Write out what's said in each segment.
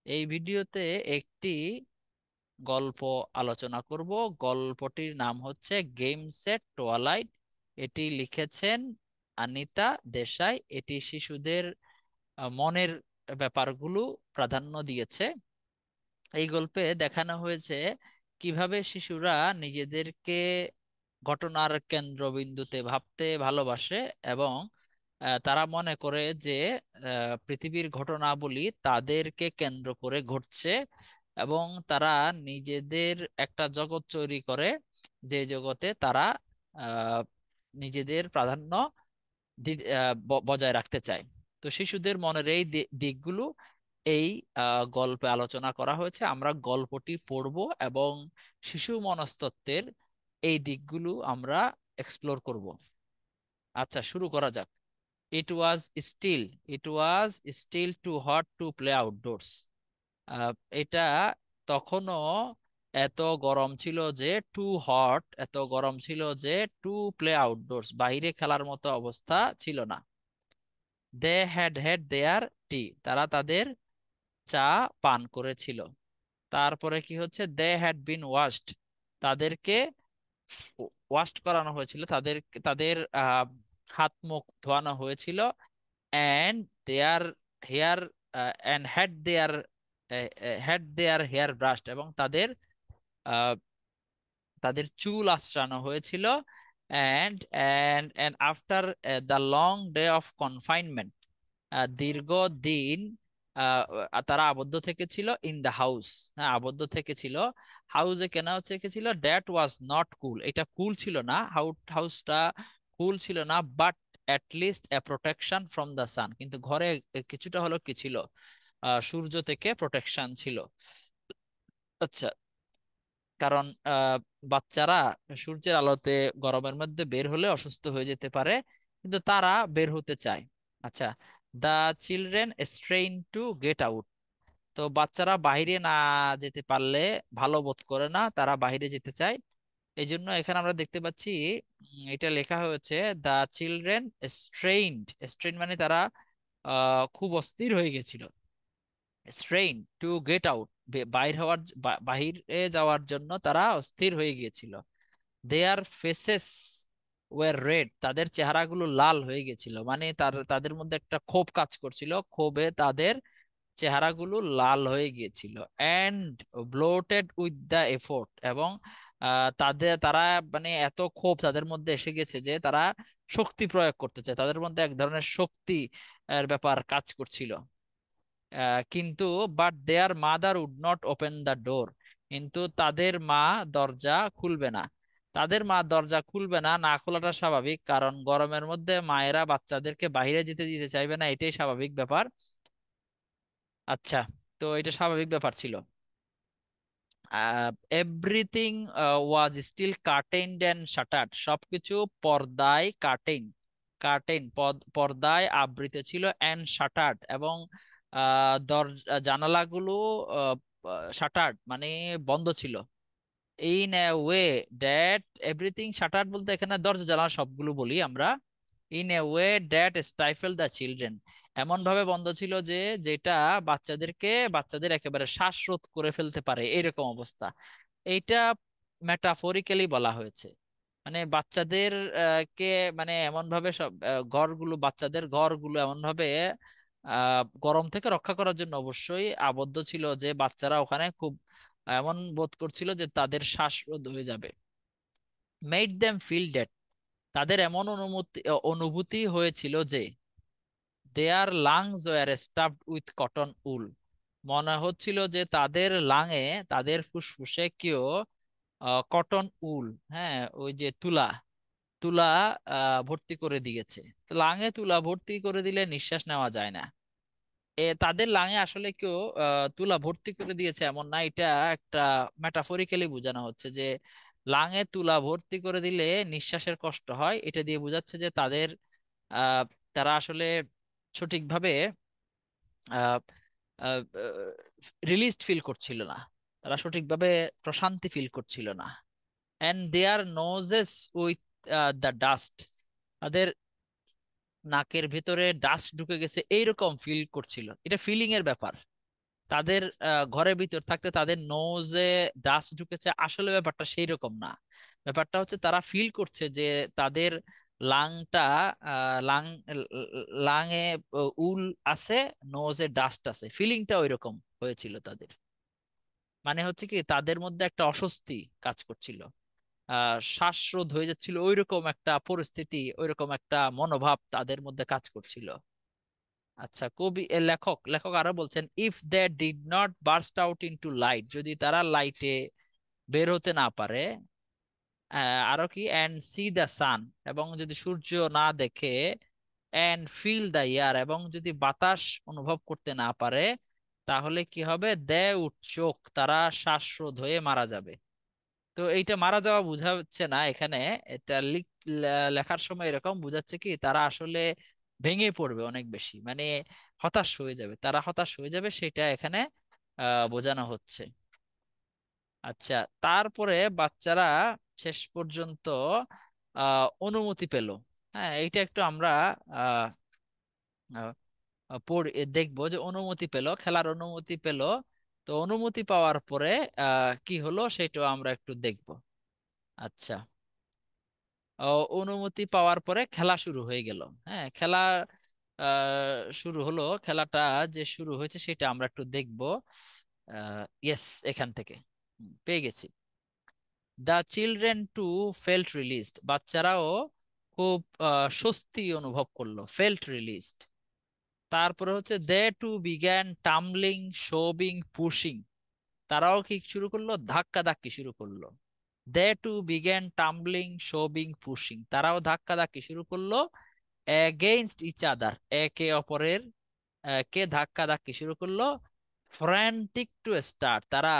এই ভিডিওতে একটি গল্প আলোচনা করব। গল্পটির নাম হচ্ছে গেম সেট টোয়ালাইট। এটি লিখেছেন আনিতা দেশাই। এটি শিশুদের মনের ব্যাপারগুলো প্রাধান্য দিয়েছে। এই গল্পে দেখানো হয়েছে কিভাবে শিশুরা নিজেদেরকে ঘটনার কেন্দ্রবিন্দুতে ভাবতে ভালোবাসে এবং তারা মনে করে যে পৃথিবীর ঘটনাবলী তাদেরকে কেন্দ্র করে ঘটছে এবং তারা নিজেদের একটা জগৎ তৈরি করে, যে জগতে তারা আহ, নিজেদের প্রাধান্য বজায় রাখতে চায়। তো শিশুদের মনের এই দিকগুলো এই গল্পে আলোচনা করা হয়েছে। আমরা গল্পটি পড়ব এবং শিশু মনস্তত্ত্বের এই দিকগুলো আমরা এক্সপ্লোর করব। আচ্ছা, শুরু করা যাক। It was still it was still too hot to play outdoors. এটা তখনও এত গরম ছিল যে, টু হট, এত গরম ছিল যে টু প্লে আউটডোরস, বাইরে খেলার মতো অবস্থা ছিল না। দে হ্যাড হ্যাড দেয়ার টি, তারা তাদের চা পান করেছিল। তারপরে কি হচ্ছে, দে হ্যাড বিন ওয়াশড, তাদেরকে ওয়াশড করানো হয়েছিল, তাদের তাদের হাত মুখ ধোয়ানো হয়েছিল। And their hair and had their hair brushed, এবং তাদের আহ, তাদের চুল আঁচড়ানো হয়েছিল। And and and after the long day of confinement, দীর্ঘ দিন তারা আবদ্ধ থেকেছিল ইন দ্য হাউস, হ্যাঁ আবদ্ধ থেকেছিল। হাউসে কেন থেকেছিল? দ্যাট ওয়াজ নট কুল, এটা কুল ছিল না, হাউসটা কুল ছিল না। But at least A protection from the sun, কিন্তু ঘরে কিছুটা হলো কি ছিল, সূর্য থেকে প্রোটেকশন ছিল। আচ্ছা, কারণ বাচ্চারা সূর্যের আলোতে গরমের মধ্যে বের হলে অসুস্থ হয়ে যেতে পারে, কিন্তু তারা বের হতে চায়। আচ্ছা, the children strain to get out, তো বাচ্চারা বাইরে না যেতে পারলে ভালো বোধ করে না, তারা বাইরে যেতে চায়। এই জন্য এখানে আমরা দেখতে পাচ্ছি এটা লেখা হয়েছে দা চিলড্রেন স্ট্রেইনড। স্ট্রেইন মানে তারা খুব অস্থির হয়ে গেছিল। স্ট্রেইন টু গেট আউট, বাহিরে যাওয়ার জন্য তারা অস্থির হয়ে গিয়েছিল। দেয়ার ফেসেস ওয়ার রেড, তাদের চেহারাগুলো লাল হয়ে গেছিল, মানে তাদের মধ্যে একটা ক্ষোভ কাজ করছিল, ক্ষোভে তাদের চেহারাগুলো লাল হয়ে গিয়েছিল। And bloated with the effort, এবং তারা মানে এত ক্ষোভ তাদের মধ্যে এসে গেছে যে তারা শক্তি প্রয়োগ করতে চায়, তাদের মধ্যে এক ধরনের শক্তি এর ব্যাপার কাজ করছিল। কিন্তু but their mother would not open the door, কিন্তু তাদের মা দরজা খুলবে না। তাদের মা দরজা খুলবে না, না খোলাটা স্বাভাবিক, কারণ গরমের মধ্যে মায়েরা বাচ্চাদেরকে বাইরে যেতে দিতে চাইবে না, এটাই স্বাভাবিক ব্যাপার। আচ্ছা, তো এটা স্বাভাবিক ব্যাপার ছিল। এভরিথিং ওয়াজ স্টিল কার্টেইনড অ্যান্ড শাটার্ড, সবকিছু পর্দায় পর্দায় আবৃত ছিল। অ্যান্ড শাটার্ড, এবং জানালাগুলো শাটার্ড মানে বন্ধ ছিল। In a way that, everything shuttered বলতে এখানে দরজা জানালা সবগুলো বলি আমরা। In a way that stifle the children, এমন ভাবে বন্ধ ছিল যে যেটা বাচ্চাদের একেবারে শ্বাসরোধ করে ফেলতে পারে, এরকম অবস্থা। এইটা মেটাফরিক্যালি বলা হয়েছে, মানে বাচ্চাদের কে মানে এমন ভাবে সব বাচ্চাদের ঘরগুলো এমন ভাবে গরম থেকে রক্ষা করার জন্য অবশ্যই আবদ্ধ ছিল যে বাচ্চারা ওখানে খুব এমন বোধ করছিল যে তাদের শ্বাসরোধ হয়ে যাবে। মেড দেম ফিল ডেড, তাদের এমন অনুভূতি হয়েছিল যে their lungs were stuffed with cotton wool, মনে হচ্ছিল যে তাদের তাদের ফুসফুসে কেউ কটন উল, হ্যাঁ ওই যে তুলা তুলা ভর্তি করে দিয়েছে। তো লাঙে তুলা ভর্তি করে দিলে নিঃশ্বাস নেওয়া যায় না। তাদের লাঙে আসলে কেউ তুলা ভর্তি করে দিয়েছে এমন না, এটা একটা মেটাফরিক্যালি বোঝানো হচ্ছে যে লাঙে তুলা ভর্তি করে দিলে নিঃশ্বাসের কষ্ট হয়। এটা দিয়ে বোঝাচ্ছে যে আহ, তারা আসলে সঠিকভাবে রিলিজড ফিল করছিল না, তারা সঠিকভাবে প্রশান্তি ফিল করছিল না। And their noses with the dust, তাদের নাকের ভেতরে ডাস্ট ঢুকে গেছে এইরকম ফিল করছিল, এটা ফিলিং এর ব্যাপার। তাদের ঘরের ভিতর থাকতে তাদের নোজে ডাস্ট ঢুকেছে, আসলে ব্যাপারটা সেই রকম না। ব্যাপারটা হচ্ছে তারা ফিল করছে যে তাদের লাংটা লাং লাংয়ে উল আছে, নোজে ডাস্ট আছে, ফিলিংটা ওইরকম হয়েছিল তাদের। মানে হচ্ছে কি তাদের মধ্যে একটা অস্বস্তি কাজ করছিল, শ্বাসরোধ হয়ে যাচ্ছিল, ওইরকম একটা পরিস্থিতি, ওইরকম একটা মনোভাব তাদের মধ্যে কাজ করছিল। আচ্ছা, লেখক লেখক আরো বলছেন, if they did not burst out into light, যদি তারা লাইটে বের হতে না পারে, আরো কি, অ্যান্ড সি দ্য সান, এবং যদি সূর্য না দেখে, অ্যান্ড ফিল দ্য এয়ার, এবং যদি বাতাস অনুভব করতে না পারে, তাহলে কি হবে, দে উড চোক, তারা শ্বাসরোধ হয়ে মারা যাবে। তো এইটা মারা যাওয়া বোঝাচ্ছে না এখানে, এটা লেখার সময় এরকম বোঝাচ্ছে কি তারা আসলে ভেঙে পড়বে অনেক বেশি, মানে হতাশ হয়ে যাবে, তারা হতাশ হয়ে যাবে, সেটা এখানে বোঝানো হচ্ছে। আচ্ছা, তারপরে বাচ্চারা শেষ পর্যন্ত অনুমতি পেল। হ্যাঁ, এইটা একটু আমরা আহ দেখবো যে অনুমতি পেল, খেলার অনুমতি পেল। তো অনুমতি পাওয়ার পরে কি হলো সেটাও আমরা একটু দেখব। আচ্ছা, অনুমতি পাওয়ার পরে খেলা শুরু হয়ে গেল। হ্যাঁ, খেলা শুরু হলো, খেলাটা যে শুরু হয়েছে সেটা আমরা একটু দেখব। ইয়েস, এখান থেকে পেয়ে গেছি। The children to felt released, বাচ্চারাও খুব স্বস্তি অনুভব করলো, ফেল্ট রিলিজড। তারপরে হচ্ছে দে টু বিগ্যান টাম্বলিং শোবিং পুশিং, তারাও কি শুরু করলো, ধাক্কা ধাক্কি শুরু করলো। দে টু বিগ্যান টাম্বলিং শোবিং পুশিং, তারাও ধাক্কা ধাক্কি শুরু করলো, এগেইনস্ট ইচ আদার, একে অপরের কে ধাক্কা ধাক্কি শুরু করলো। ফ্র্যান্টিক টু স্টার্ট, তারা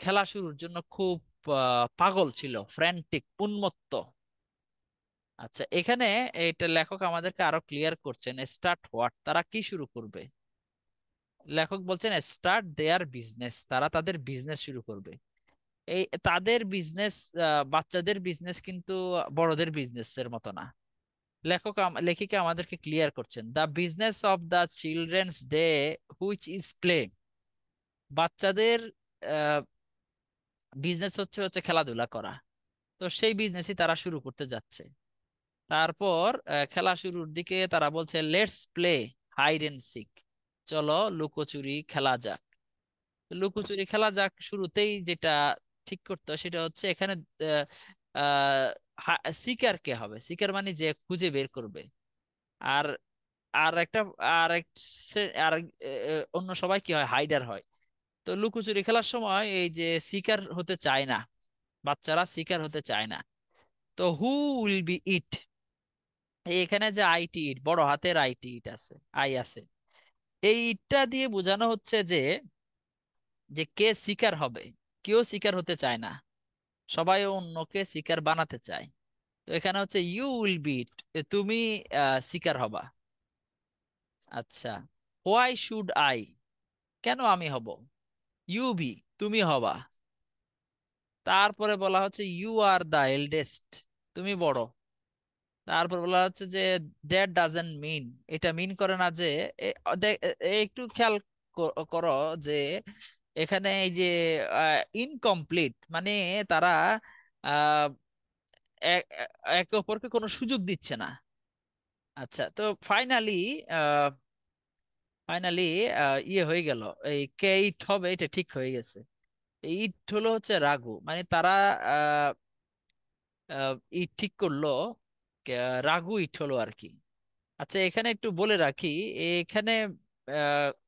খেলা শুরুর জন্য খুব পাগল ছিল, ফ্র্যান্টিক, উন্মত্ত। আচ্ছা, এখানে এটা লেখক আমাদেরকে আরো ক্লিয়ার করছেন, স্টার্ট হোয়াট, তারা কি শুরু করবে। লেখক বলছেন স্টার্ট দেয়ার বিজনেস, তারা তাদের বিজনেস শুরু করবে। এই তাদের বিজনেস, বাচ্চাদের বিজনেস কিন্তু বড়দের বিজনেস এর মতো না। লেখিকা আমাদেরকে ক্লিয়ার করছেন, the business of the children's day which is play, বাচ্চাদের বিজনেস হচ্ছে হচ্ছে খেলাধুলা করা। তো সেই বিজনেসই তারা শুরু করতে যাচ্ছে। তারপর খেলা শুরুর দিকে তারা বলছে let's play hide and seek, চলো লুকোচুরি খেলা যাক। লুকোচুরি খেলা যাক, শুরুতেই যেটা ঠিক করতে হয় সেটা হচ্ছে এখানে সিকার কে হবে, সিকার মানে যে খুঁজে বের করবে। আর আর একটা আর এক আর অন্য সবাই কি হয়, হাইডার হয়। তো লুকোচুরি খেলার সময় এই যে সিকার হতে চায় না, বাচ্চারা সিকার হতে চায় না। তো হু উইল বি ইট, এখানে যে আইটি ইট, বড় হাতের আইটি ইট আছে, আই আছে, এই ইটটা দিয়ে বোঝানো হচ্ছে যে যে কে শিকার হবে। কেউ শিকার হতে চায় না, সবাই অন্যকে শিকার বানাতে চায়। তো এখানে হচ্ছে ইউ উইল বি ইট, তুমি শিকার হবা। আচ্ছা, হোয়াই শুড আই, কেন আমি হব। ইউ বি, তুমি হবা। তারপরে বলা হচ্ছে ইউ আর দ্য এল্ডেস্ট, তুমি বড়। তারপর বলা হচ্ছে যে দ্যাট ডাজেন্ট মিন, এটা মিন করে না যে, একটু খেয়াল করো যে এখানে এই যে ইনকমপ্লিট, মানে তারা আহ, একে অপরকে কোনো সুযোগ দিচ্ছে না। আচ্ছা, তো ফাইনালি ইয়ে হয়ে গেল, এই কে ইট হবে এটা ঠিক হয়ে গেছে। ইট হলো হচ্ছে রাগু, মানে তারা আহ, ইট ঠিক করলো, রাগু ইট হলো আর কি। আচ্ছা, এখানে একটু বলে রাখি, এখানে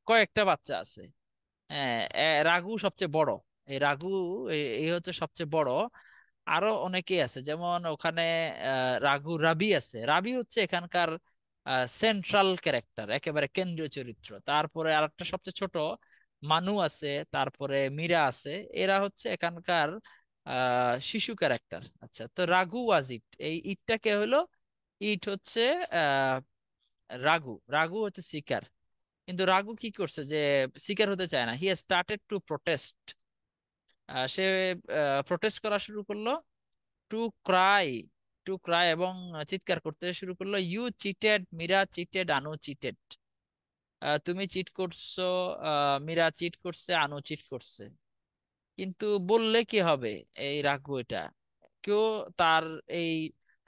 কয়েকটা বাচ্চা আছে। হ্যাঁ, রাগু সবচেয়ে বড়, এই রাগু এই হচ্ছে সবচেয়ে বড়। আরো অনেকেই আছে, যেমন ওখানে রাঘু রাবি আছে, রাবি হচ্ছে এখানকার সেন্ট্রাল ক্যারেক্টার, একেবারে কেন্দ্রীয় চরিত্র। তারপরে আরেকটা সবচেয়ে ছোট মানু আছে, তারপরে মীরা আছে, এরা হচ্ছে এখানকার শিশু ক্যারেক্টার। আচ্ছা, তো রাঘু ওয়াজ ইট, এই ইটটাকে হলো, ইট হচ্ছে আহ রাঘু, রাঘু হচ্ছে শিকার। কিন্তু রাঘু কি করছে, যে শিকার হতে চায় না, he started to protest, say protest করা শুরু করলো। টু ক্রাই, টু ক্রাই, এবং চিৎকার করতে শুরু করলো, you cheated Meera cheated Anu cheated, তুমি চিট করছো, মীরা চিট করছে, আনু চিট করছে, কিন্তু বললে কি হবে? এই রাঘু এটা কেউ তার এই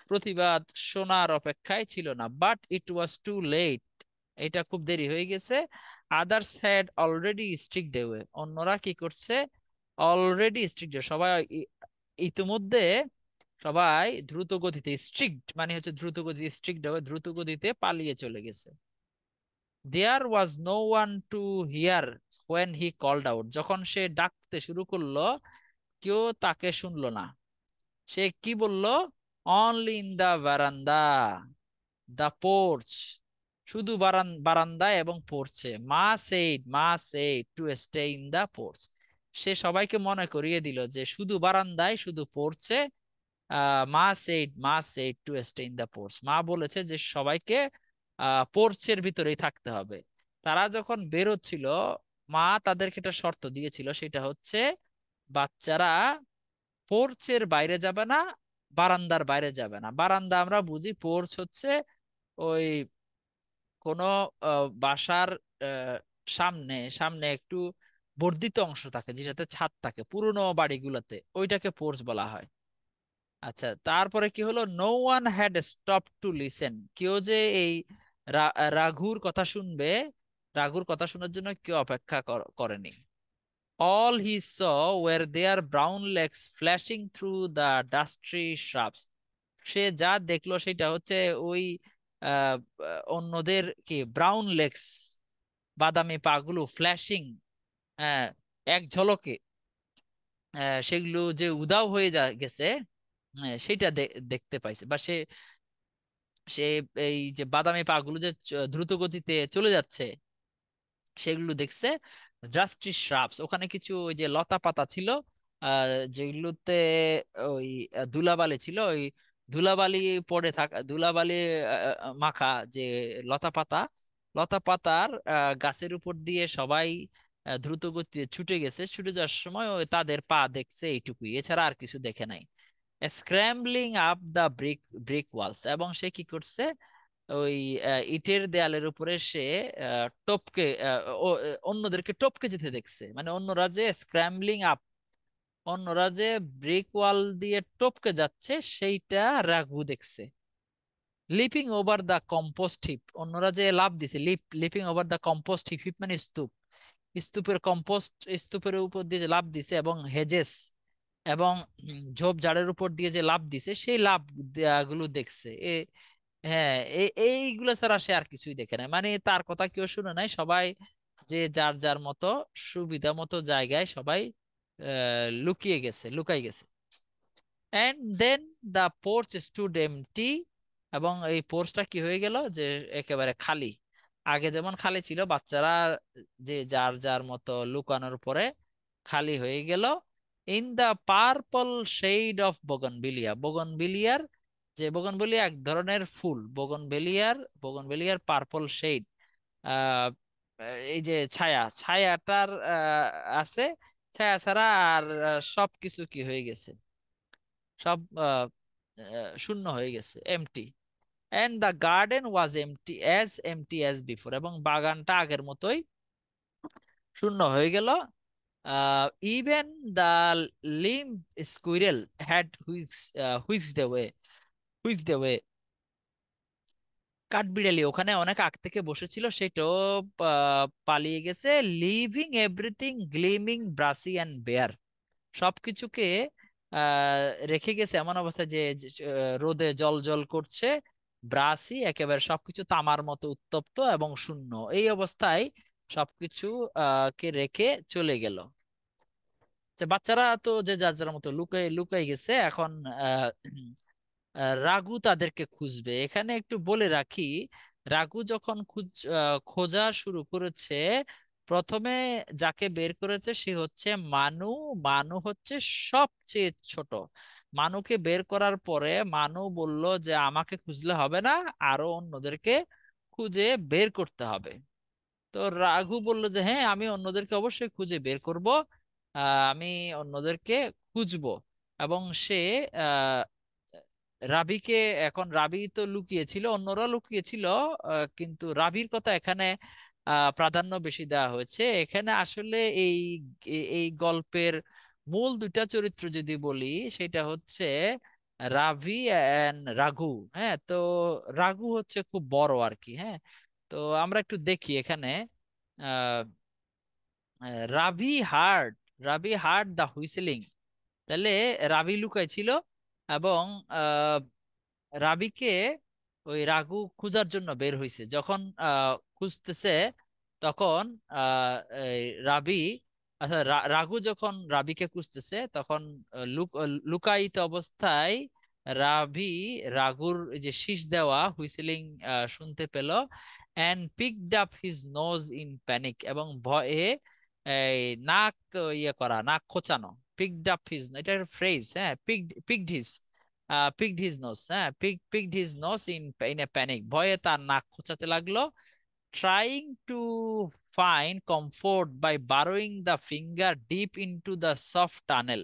প্রতিবাদ শোনার অপেক্ষায় ছিল না। But it was too late, এটা খুব দেরি হয়ে গেছে। Others had already streaked away, অন্যরা কি করছে? অলরেডি স্ট্রিক্ট, সবাই ইতিমধ্যে সবাই দ্রুত গতিতে, স্ট্রিক্ট মানে হচ্ছে দ্রুত গতিতে, স্ট্রিক্ট অ্যাওয়ে দ্রুত গতিতে পালিয়ে চলে গেছে। There was no one to hear when he called out, যখন সে ডাকতে শুরু করলো কেউ তাকে শুনলো না। সে কি বলল? অনলি ইন দা বারান্দা, দা পোর্চ, শুধু বারান্দায় এবং পোর্চে। মা said to stay in the porch, সে সবাইকে মনে করিয়ে দিল যে শুধু বারান্দায়, শুধু পোর্চে। মা said to stay in the porch, মা বলেছে যে সবাইকে পোর্চের ভিতরেই থাকতে হবে। তারা যখন বেরোচ্ছিল, মা তাদেরকে একটা শর্ত দিয়েছিল, সেটা হচ্ছে বাচ্চারা পোর্চের বাইরে যাবে না, বারান্দার বাইরে যাবে না। বারান্দা আমরা বুঝি, পোর্চ হচ্ছে ওই কোনো বাসার সামনে সামনে একটু বর্ধিত অংশ থাকে, যেটাতে ছাদ থাকে পুরনো বাড়িগুলোতে, ওইটাকে পোর্চ বলা হয়। আচ্ছা, তারপরে কি হলো? No one had stop to listen, কেউ যে এই রাঘুর কথা শুনবে, রাঘুর কথা শোনার জন্য কেউ অপেক্ষা করেনি। All he saw were their brown legs flashing through the dusty shrubs. সে যা দেখলো সেটা হচ্ছে ওই আহ, অন্যদের কি ব্রাউন লেগস, বাদামি পাগুলো ফ্ল্যাশিং, এক ঝলকে সেগুলো যে উধাও হয়ে গেছে, সেটা দেখতে পাইছে। বা সে সে এই যে বাদামি পাগুলো যে দ্রুত গতিতে চলে যাচ্ছে সেগুলো দেখছে। ড্রাস্টি শ্রাবস, ওখানে কিছু ওই যে লতা পাতা ছিল, যেগুলোতে ওই ধুলাবালি ছিল, ওই ধুলাবালি পড়ে থাকা, ধুলাবালি মাখা যে লতা পাতা, লতা পাতার গাছের উপর দিয়ে সবাই দ্রুত গতিতে ছুটে গেছে। ছুটে যাওয়ার সময় ওই তাদের পা দেখছে, এইটুকুই, এছাড়া আর কিছু দেখে নাই। Scrambling up the brick brick walls, এবং সে কি করছে? ওই ইটের দেয়ালের উপরে সে টপকে অন্যদেরকে টপকে যেতে দেখছে, মানে অন্যরা যে স্ক্র্যাম্বলিং আপ, অন্যরা যে ব্রিক ওয়াল দিয়ে টপকে যাচ্ছে সেইটা রাঘু দেখছে। Leaping over the compost heap, অন্যরা যে লাফ দিছে, leaping over the compost heap, heap মানে স্তূপ, স্তূপের কম্পোস্ট, স্তূপের উপর দিয়ে যে লাফ দিছে, এবং হেজেস এবং ঝোপঝাড়ের উপর দিয়ে যে লাফ দিছে, সেই লাফ গুলো দেখছে। হ্যাঁ, এইগুলো ছাড়া সে আর কিছুই দেখে নাই, মানে তার কথা কেউ শুনে নাই। সবাই যে যার যার মতো সুবিধা মতো জায়গায় সবাই লুকিয়ে গেছে, লুকাই গেছে। And then the porch stood empty, এবং এই পোর্চটা কি হয়ে গেল? যে একেবারে খালি। আগে যেমন খালি ছিল, বাচ্চারা যে যার যার মতো লুকানোর পরে খালি হয়ে গেল। In the purple shade of bougainvillea, বোগনভিলিয়ার যে বোগনভিলিয়া এক ধরনের ফুল, বোগনভিলিয়ার পার্পল শেড, আহ এই যে ছায়া, ছায়াটার আছে, ছায়া ছাড়া আর সবকিছু কি হয়ে গেছে? সব শূন্য হয়ে গেছে, empty. And the garden was empty as before, এবং বাগানটা আগের মতোই শূন্য হয়ে গেল। Even the limp squirrel had which the way, কাঠবিড়ালি ওখানে অনেক আগ থেকে বসেছিল, সেটাও পালিয়ে গেছে। Living everything gleaming brassy and bare, সবকিছুকে রেখে গেছে এমন অবস্থায় যে রোদে জল জল করছে, ব্রাসি একেবারে সবকিছু তামার মতো উত্তপ্ত এবং শূন্য, এই অবস্থায় সবকিছু কে রেখে চলে গেল। যে বাচ্চারা তো যে যার যার মতো লুকাই লুকাই গেছে। এখন আহ রাঘু তাদেরকে খুঁজবে। এখানে একটু বলে রাখি, রাঘু যখন খোঁজা শুরু করেছে, প্রথমে যাকে বের করেছে সে হচ্ছে মানু। মানু হচ্ছে সবচেয়ে ছোট। মানুকে বের করার পরে মানু বলল যে আমাকে খুঁজলে হবে না, আরো অন্যদেরকে খুঁজে বের করতে হবে। তো রাঘু বলল যে হ্যাঁ, আমি অন্যদেরকে অবশ্যই খুঁজে বের করব, আমি অন্যদেরকে খুঁজবো। এবং সে আহ রাভিকে, এখন রাভি তো লুকিয়েছিল, অন্যরা লুকিয়েছিল, কিন্তু রাভির কথা এখানে প্রাধান্য বেশি দেওয়া হয়েছে এখানে। আসলে এই এই গল্পের মূল দুইটা চরিত্র যদি বলি, সেটা হচ্ছে রাভি এন্ড রাঘু। হ্যাঁ, তো রাঘু হচ্ছে খুব বড় আর কি। হ্যাঁ, তো আমরা একটু দেখি এখানে। আহ রাভি হার্ড রাভি হার্ড দা হুইসেলিং। তাহলে রাভি লুকাই ছিল, এবং রাবিকে ওই রাঘু খুঁজার জন্য বের হইছে। যখন খুঁজতেছে, তখন এই রাবি, আচ্ছা, রাঘু যখন রাবিকে খুঁজতেছে, তখন লুকায়িত অবস্থায় রাবি রাঘুর এই যে শীষ দেওয়া হুইসেলিং শুনতে পেল, and picked up his nose in panic, এবং ভয়ে এই নাক নাক খোঁচানো। পিকড আপ হিজ, এটা ফ্রেজ। হ্যাঁ, picked his, picked his nose. হ্যাঁ, picked his nose in a panic, ভয়ে তার নাক খোঁচাতে লাগলো। Trying to find comfort by burrowing the finger deep into the soft tunnel.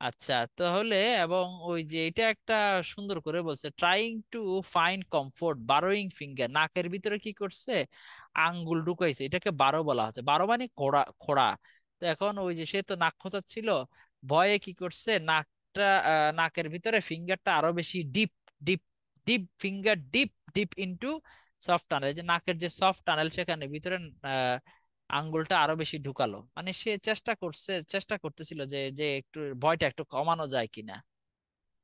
আচ্ছা, তাহলে এবং ওই যে এটা একটা সুন্দর করে বলছে, trying to find comfort burrowing finger, নাকের ভিতরে কি করছে, আঙ্গুল ঢুকাইছে। এটাকে বারো বলা হচ্ছে। বারো মানে খোড়া খোড়া। তো এখন ওই যে সে তো নাক খোঁচাচ্ছিল, ভয়ে কি করছে, নাকটা নাকের ভিতরে ফিঙ্গারটা আরো বেশি deep deep deep, finger deep deep into soft tunnel, যে নাকের যে সফট টানেল সেখানে ভিতরে আহ আঙ্গুলটা আরো বেশি ঢুকালো। মানে সে চেষ্টা করতেছিল যে যে একটু ভয়টা একটু কমানো যায় কিনা।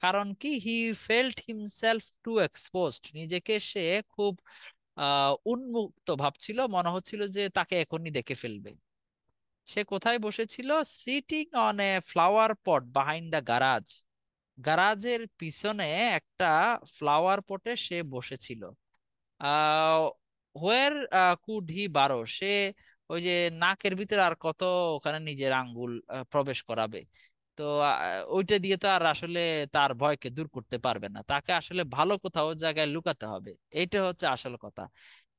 কারণ কি, he felt himself to exposed, নিজেকে সে খুব উন্মুক্ত ভাবছিল, মনে হচ্ছিল যে তাকে এখনই দেখে ফেলবে। সে কোথায় বসেছিল? Sitting on a flower pot behind the garage, গ্যারাজের পিছনে একটা ফ্লাওয়ার পটে সে বসেছিল। হোয়ার কুড হি বারো, সে ওই যে নাকের ভিতরে আর কত ওখানে নিজের আঙ্গুল প্রবেশ করাবে? তো ওইটা দিয়ে তো আর আসলে তার ভয়কে দূর করতে পারবে না। তাকে আসলে ভালো কোথাও জায়গায় লুকাতে হবে। এইটা হচ্ছে আসল কথা।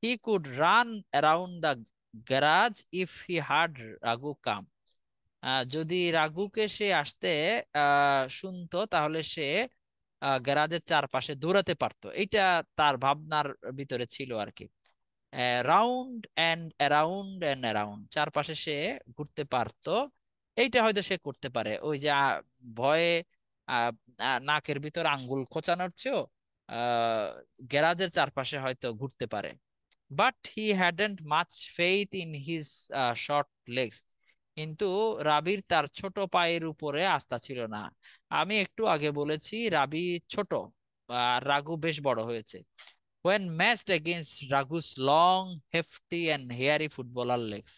He could run around the garage if he heard Raghu come, যদি রাঘুকে সে আসতে শুনতো, তাহলে সে গ্যারাজের চারপাশে দৌড়াতে পারতো। এইটা তার ভাবনার ভিতরে ছিল আর কি। Round and around and around, চারপাশে সে ঘুরতে পারতো। এইটা হয়তো সে করতে পারে। ওই যে ভয়ে আহ, নাকের ভিতর আঙ্গুল খোঁচানোর চেয়েও গ্যারাজের চারপাশে হয়তো ঘুরতে পারে। But he hadn't much faith in his short legs, কিন্তু রাবির তার ছোট পায়ের উপরে আস্থা ছিল না। আমি একটু আগে বলেছি রাবি ছোট, আর রাঘু বেশ বড় হয়েছে। when matched against Raghu's long hefty and hairy footballer legs,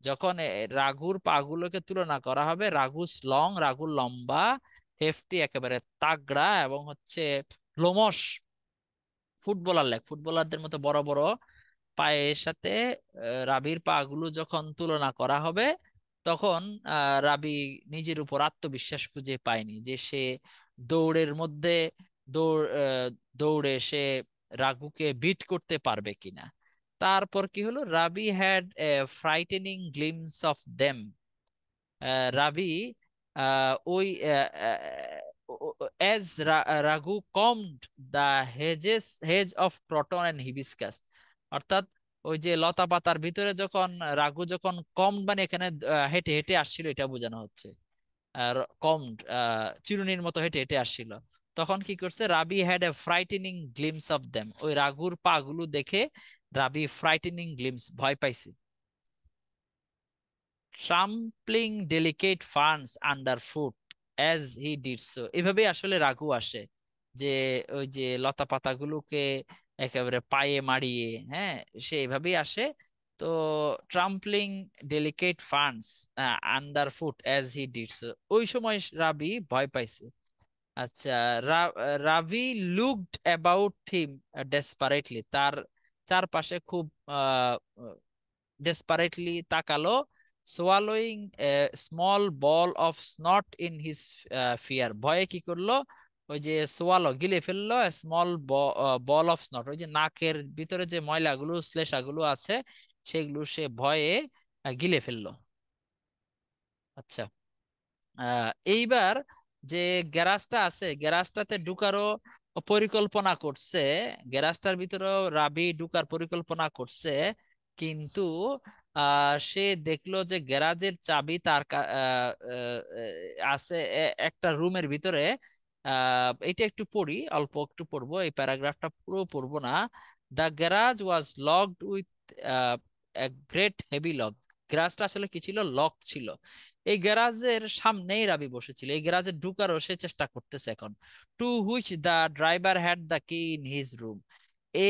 যখন রাঘুর পাগুলোকে তুলনা করা হবে, রাঘুস লং, রাঘুর লম্বা, হেফটি একেবারে তাগড়া, এবং হচ্ছে লোমশ ফুটবলার লেগ, ফুটবলারদের মতো বড় বড় পায়ের সাথে রাবির পা গুলো যখন তুলনা করা হবে, তখন রাবি নিজের উপর আত্মবিশ্বাস খুঁজে পায়নি যে সে দৌড়ের মধ্যে দৌড়ে সে রাঘুকে বিট করতে পারবে কিনা। তারপর কি হলো, Ravi had a frightening glimpse of them. Ravi ওই as Raghu combed the hedge of croton and hibiscus, অর্থাৎ ওই যে লতা পাতার ভিতরে যখন রাঘু যখন কমড, মানে এখানে হেঁটে হেঁটে আসছিল এটা বোঝানো হচ্ছে। কমড চিরুনির মতো হেঁটে হেঁটে আসছিল, তখন কি করছে, রাবি had a frightening glimpse of them, ওই রাঘুর পা গুলো দেখে রাবি ফ্রাইটেনিং গ্লিমস, ভয় পাইছে। Trampling delicate ferns under foot as he did so, এভাবেই আসলে রাঘু আসে, যে ওই যে লতা পাতাগুলোকে একেবারে পায়ে মাড়িয়ে, হ্যাঁ, সে এভাবেই আসে। তো trampling delicate ferns under foot as he did so, ওই সময় রাবি ভয় পাইছে। আচ্ছা, Ravi looked about him desperately, তার চারপাশে খুব ডেসপারেটলি তাকালো। Swallowing small ball of snot in his fear, ভয়ে কি করলো, ওই যে সোয়ালো গিলে ফেললো, স্মল বল অফ স্নট, ওই যে নাকের ভিতরে যে ময়লাগুলো শ্লেষাগুলো আছে, সেগুলো সে ভয়ে গিলে ফেললো। আচ্ছা, এইবার যে গ্যারাজটা আছে, গ্যারাজটাতে ঢুকারও পরিকল্পনা করছে, গ্যারাজটার ভিতরে রাবি ঢুকার পরিকল্পনা করছে। কিন্তু সে দেখলো যে গ্যারাজের চাবি তার আছে একটা রুমের ভিতরে। এটা একটু পড়ি, অল্প একটু পড়বো, এই প্যারাগ্রাফটা পুরো পড়বো না। The garage was locked with great heavy lock. গ্যারাজটা আসলে কি ছিল? লক ছিল। এই গ্যারাজের সামনেই রাবি বসেছিল, এই গ্যারাজে ঢুকারও সে চেষ্টা করতেছে এখন। To which the driver had the key in his room.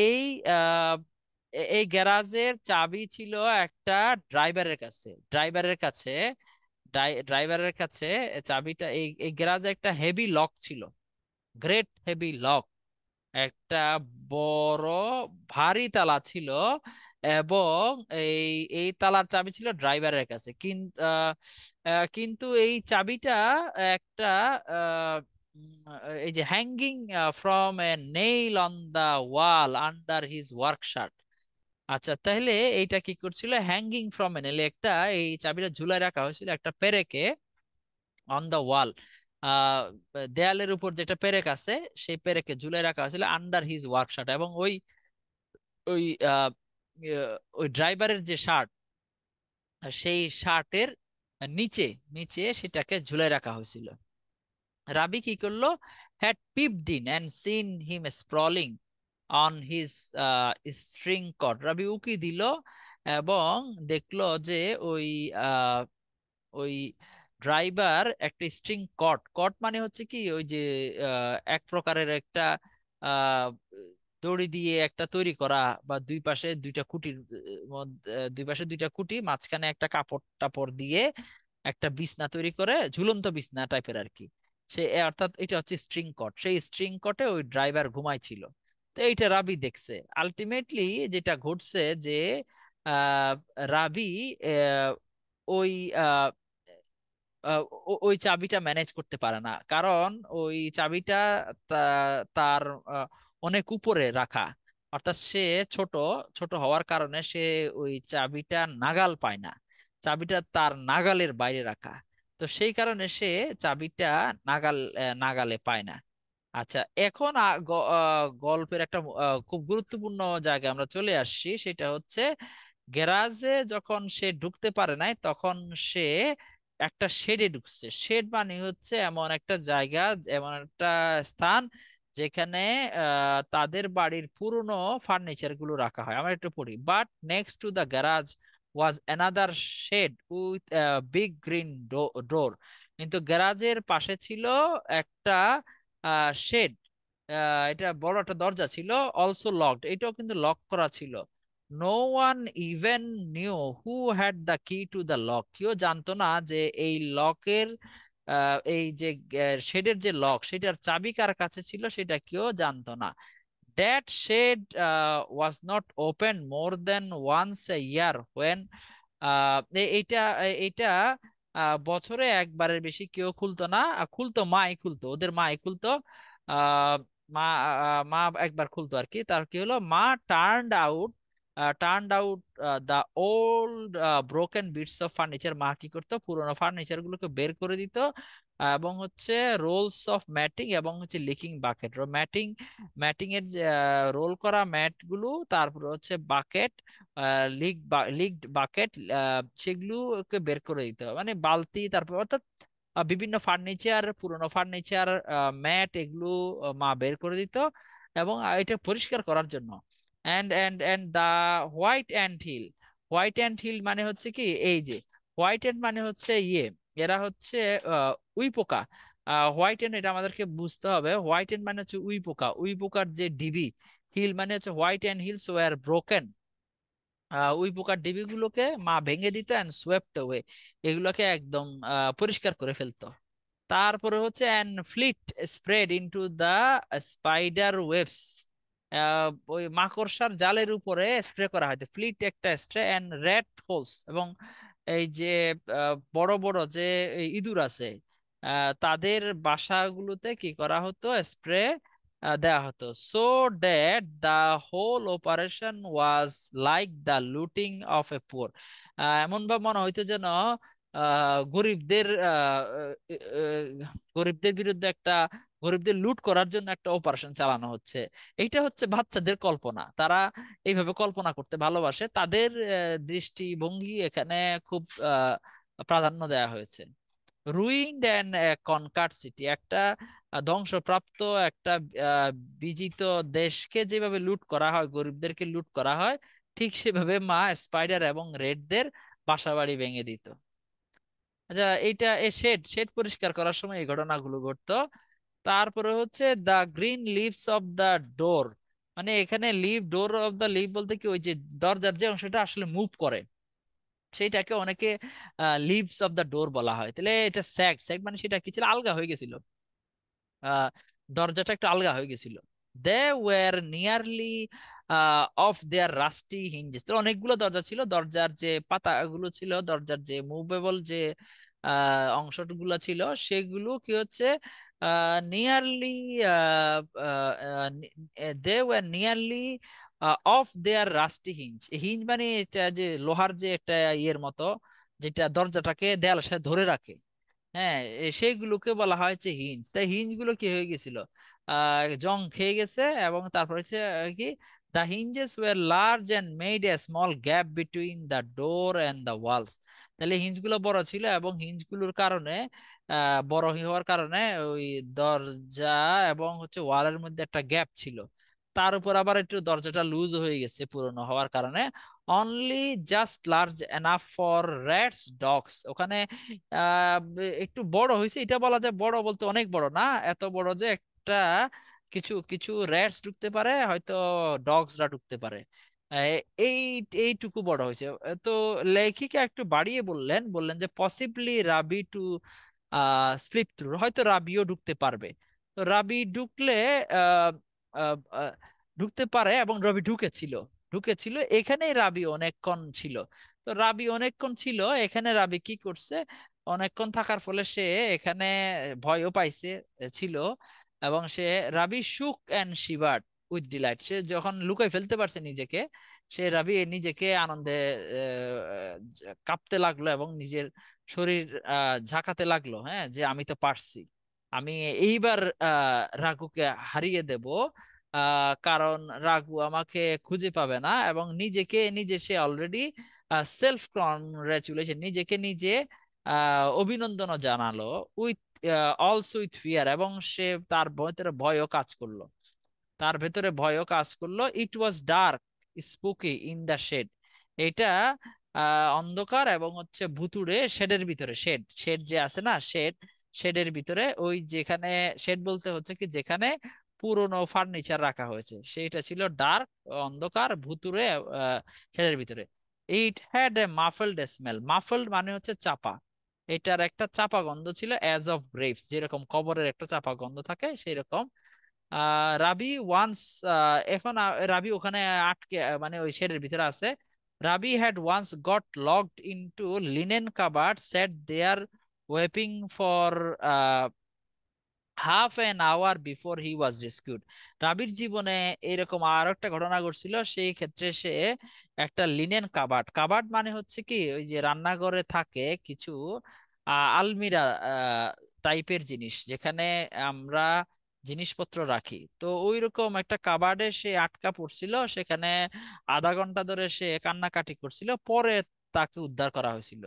এই আহ, এই গ্যারাজের চাবি ছিল একটা ড্রাইভারের কাছে। ড্রাইভারের কাছে চাবিটা। এই এই গ্যারাজে একটা হেভি লক ছিল, গ্রেট হেভি লক। একটা বড় ভারী তালা ছিল, এবং এই এই তালার চাবি ছিল ড্রাইভারের কাছে। কিন্তু এই চাবিটা একটা আহ, এই যে hanging from a nail on the wall under his workshirt. আচ্ছা, তাহলে এইটা কি করছিল? হ্যাঙ্গিং ফ্রম এ নেইল, একটা এই চাবিটা ঝুলাই রাখা হয়েছিল একটা পেরেকে, অন দা ওয়াল, দেয়ালের উপর যেটা পেরেক আছে সেই পেরেকে ঝুলাই রাখা হয়েছিল আন্ডার হিজ ওয়ার্কশার্ট। এবং ওই ওই আহ, ওই ড্রাইভারের যে শার্ট, সেই শার্টের নিচে নিচে সেটাকে ঝুলাই রাখা হয়েছিল। রাবি কি করলো? Had peeped in and seen him sprawling on his string cot. Ravi উকি দিল এবং দেখলো যে ওই ওই ড্রাইভার একটা স্ট্রিং কট, কট মানে হচ্ছে কি ওই যে এক প্রকারের একটা আহ, দড়ি দিয়ে একটা তৈরি করা, বা দুই পাশে দুইটা খুঁটির দুই পাশে দুইটা খুঁটি, মাঝখানে একটা কাপড় টাপড় দিয়ে একটা বিছনা তৈরি করে, ঝুলন্ত বিছনা টাইপের আর কি। সে অর্থাৎ এটা হচ্ছে স্ট্রিং কট, সেই স্ট্রিং কটে ওই ড্রাইভার ঘুমাইছিল। তো এইটা রাবি দেখছে। আলটিমেটলি যেটা ঘটছে যে আহ রাবি আহ, ওই আহ, ওই চাবিটা ম্যানেজ করতে পারে না, কারণ ওই চাবিটা তার অনেক উপরে রাখা। অর্থাৎ সে ছোট, ছোট হওয়ার কারণে সে ওই চাবিটা নাগাল পায় না, চাবিটা তার নাগালের বাইরে রাখা। তো সেই কারণে সে চাবিটা নাগালে পায় না। আচ্ছা, এখন গল্পের একটা খুব গুরুত্বপূর্ণ জায়গায় আমরা চলে আসছি, সেটা হচ্ছে গ্যারাজে যখন সে ঢুকতে পারে নাই, তখন সে একটা শেডে ঢুকছে। শেড মানে হচ্ছে এমন একটা জায়গা, এমন একটা স্থান যেখানে তাদের বাড়ির পুরনো ফার্নিচার গুলো রাখা হয়। আমরা একটু পড়ি। But next to the garage was another shed with big green door. কিন্তু গ্যারাজের পাশে ছিল একটা শেড, এটা বড় একটা দরজা ছিল, অলসো লকড, এটাও কিন্তু লক করা ছিল। No one even knew who had the key to the lock. কেউ জানতো না যে এই লকের, এই যে শেডের যে লক, সেটার চাবি কার কাছে ছিল সেটা কেউ জানতো না। That shed was not open more than once a year when. এইটা এইটা বছরে একবারের বেশি কেউ খুলতো না। খুলতো মাই খুলতো, ওদের মাই খুলতো। আহ, মা একবার খুলতো আর কি। তার কি হলো? মা turned out the old broken bits of furniture. মা কি করতো? পুরোনো ফার্নিচার গুলোকে বের করে দিত, এবং হচ্ছে রোলস অফ ম্যাটিং, এবং হচ্ছে লিকিং বাকেট। ম্যাটিং এর যে রোল করা ম্যাট গুলো, তারপরে হচ্ছে বাকেট, লিকড বাকেট, সেগুলোকে বের করে দিতে হবে, মানে বালতি। তারপর অর্থাৎ বিভিন্ন ফার্নিচার, পুরোনো ফার্নিচার, ম্যাট, এগুলো মা বের করে দিত, এবং এটা পরিষ্কার করার জন্য। And the white ant hill. White ant hill মানে হচ্ছে কি, এই যে হোয়াইট অ্যান্ড মানে হচ্ছে এরা হচ্ছে উই পোকা। হোয়াইট এন্ড, এটা আমাদেরকে বুঝতে হবে। হোয়াইট এন্ড মানে হচ্ছে উই পোকা, উই পোকার যে ডিবি। হিল মানে হচ্ছে white ant hills were broken. ওই পোকার ডিবিগুলোকে মা ভেঙে দিত অ্যান্ড সোয়েপ্ট অ্যাওয়ে, এগুলোকে একদম পরিষ্কার করে ফেলতো। তারপরে হচ্ছে and fleet spread into the spider webs. ওই মাকড়সার জালের উপরে স্প্রে করা হয়তো। ফ্লিট একটা স্প্রে, অ্যান্ড র্যাট হোলস, এবং এই যে বড় বড় যে এই ইঁদুর আছে, তাদের বাসাগুলোতে কি করা হতো? স্প্রে দেওয়া হতো। So that the whole operation was like the looting of a poor. এমন ভাবে মনে হইতো যেন গরিবদের বিরুদ্ধে একটা গরিবদের লুট করার জন্য একটা অপারেশন চালানো হচ্ছে। এইটা হচ্ছে বাচ্চাদের কল্পনা, তারা এইভাবে কল্পনা করতে ভালোবাসে, তাদের দৃষ্টিভঙ্গি এখানে খুব প্রাধান্য দেওয়া হয়েছে। রুইন্ড অ্যান্ড কনকার্ড সিটি, একটা ধ্বংসপ্রাপ্ত একটা আহ, বিজিত দেশকে যেভাবে লুট করা হয়, গরিবদেরকে লুট করা হয়, ঠিক সেভাবে মা স্পাইডার এবং রেডদের বাসাবাড়ি ভেঙে দিত। আচ্ছা, এইটা শেড শেড পরিষ্কার করার সময় এই ঘটনাগুলো ঘটতো। তারপরে হচ্ছে the green leaves of the door, মানে এখানে leaf, door of the leaf বলতে কি, ওই যে দরজার যে অংশটা আসলে মুভ করে সেইটাকে অনেকে লিভস অফ দা ডোর বলা হয়। তাহলে এটা স্যাগ, স্যাগ মানে সেটা কি ছিল, আলগা হয়ে গেছিল, আহ, দরজাটা একটু আলগা হয়ে গেছিল। They were nearly off their rusty hinges, তো অনেকগুলো দরজা ছিল, দরজার যে পাতাগুলো ছিল, দরজার যে মুভেবল যে অংশগুলো ছিল, সেগুলো কি হচ্ছে nearly, they were nearly off their rusty hinge. Hinge মানে এটা যে লোহার যে একটা ইয়ের মতো, যেটা দরজাটাকে দেয়ালের সাথে ধরে রাখে, হ্যাঁ, সেইগুলোকে বলা হয় হচ্ছে হিঞ্জ। তাই হিঞ্জ গুলো কি হয়ে গেছিল, জং খেয়ে গেছে, এবং তারপর হচ্ছে কি, the hinges were large and made a small gap between the door and the walls. তাহলে হিঞ্জ গুলো বড় ছিল, এবং হিঞ্জ গুলোর কারণে, বড় হওয়ার কারণে ওই দরজা এবং হচ্ছে ওয়ালের মধ্যে একটা গ্যাপ ছিল। তার উপর আবার একটু দরজাটা লুজ হয়ে গেছে পুরনো হওয়ার কারণে। Only just large enough for rats dogs, ওখানে একটু বড় হয়েছে, এটা বলা যায়, বড় বলতে অনেক বড় না, এত বড় যে একটা কিছু কিছু র্যাটস ঢুকতে পারে, হয়তো ডগসরা ঢুকতে পারে। আহ, এই এইটুকু বড় হয়েছে। তো লেখিকা একটু বাড়িয়ে বললেন, বললেন যে possibly Rabi to sleep through, হয়তো রাবিও ঢুকতে পারবে। তো রাবি ঢুকলে আহ, আহ, আহ, ঢুকতে পারে, এবং রবি ঢুকেছিল, ঢুকেছিল এখানেই রাবি অনেকক্ষণ ছিল। তো রাবি অনেকক্ষণ ছিল এখানে, রাবি কি করছে, অনেকক্ষণ থাকার ফলে সে এখানে ভয়ও পাইছে, ছিল, এবং সে, রাবি শুক অ্যান্ড শিভার্ড উইথ ডিলাইট, সে যখন লুকাই ফেলতে পারছে নিজেকে, সে রাবি নিজেকে আনন্দে কাঁপতে লাগলো, এবং নিজের শরীর ঝাঁকাতে লাগলো, হ্যাঁ, যে আমি তো পারছি, আমি এইবার রাঘুকে হারিয়ে দেব, কারণ রাঘু আমাকে খুঁজে পাবে না। এবং নিজেকে নিজে সে অলরেডি সেলফ কনগ্রাচুলেশন, নিজেকে নিজে অভিনন্দনও জানালো, উইথ অলসো উইথ ফিয়ার, এবং সে তার ভেতরে ভয়ও কাজ করলো, তার ভেতরে ভয়ও কাজ করলো। It was dark spooky in the shed, এটা অন্ধকার এবং হচ্ছে ভুতুড়ে শেডের ভিতরে, শেড শেড যে আছে না, শেড, শেডের ভিতরে, ওই যেখানে, শেড বলতে হচ্ছে কি যেখানে পুরনো ফার্নিচার রাখা হয়েছে, সেটা ছিল ডার্ক, অন্ধকার, ভুতুড়ে শেডের ভিতরে। ইট হ্যাড এ মাফলড স্মেল, মাফলড মানে হচ্ছে চাপা, এটার একটা চাপা গন্ধ ছিল, অ্যাজ অফ গ্রেভস, যেরকম কবরের একটা চাপা গন্ধ থাকে সেই রকম। রাবি ওয়ান্স, এখন রাবি ওখানে আটকে, মানে ওই শেডের ভিতরে আছে। Ravi had once got locked into linen cupboard, sat there weeping for half an hour before he was rescued. রাবির জীবনে এরকম আর একটা ঘটনা ঘটছিল, সেই ক্ষেত্রে সে একটা লিনেন কাবার্ড, কাবার্ড মানে হচ্ছে কি, ওই যে রান্নাঘরে থাকে কিছু আলমিরা টাইপের জিনিস, যেখানে আমরা জিনিসপত্র রাখি, তো ওই রকম একটা কাবার্ডে সে আটকা পড়ছিল, সেখানে আধা ঘন্টা ধরে সে কান্নাকাটি করছিল, পরে তাকে উদ্ধার করা হয়েছিল।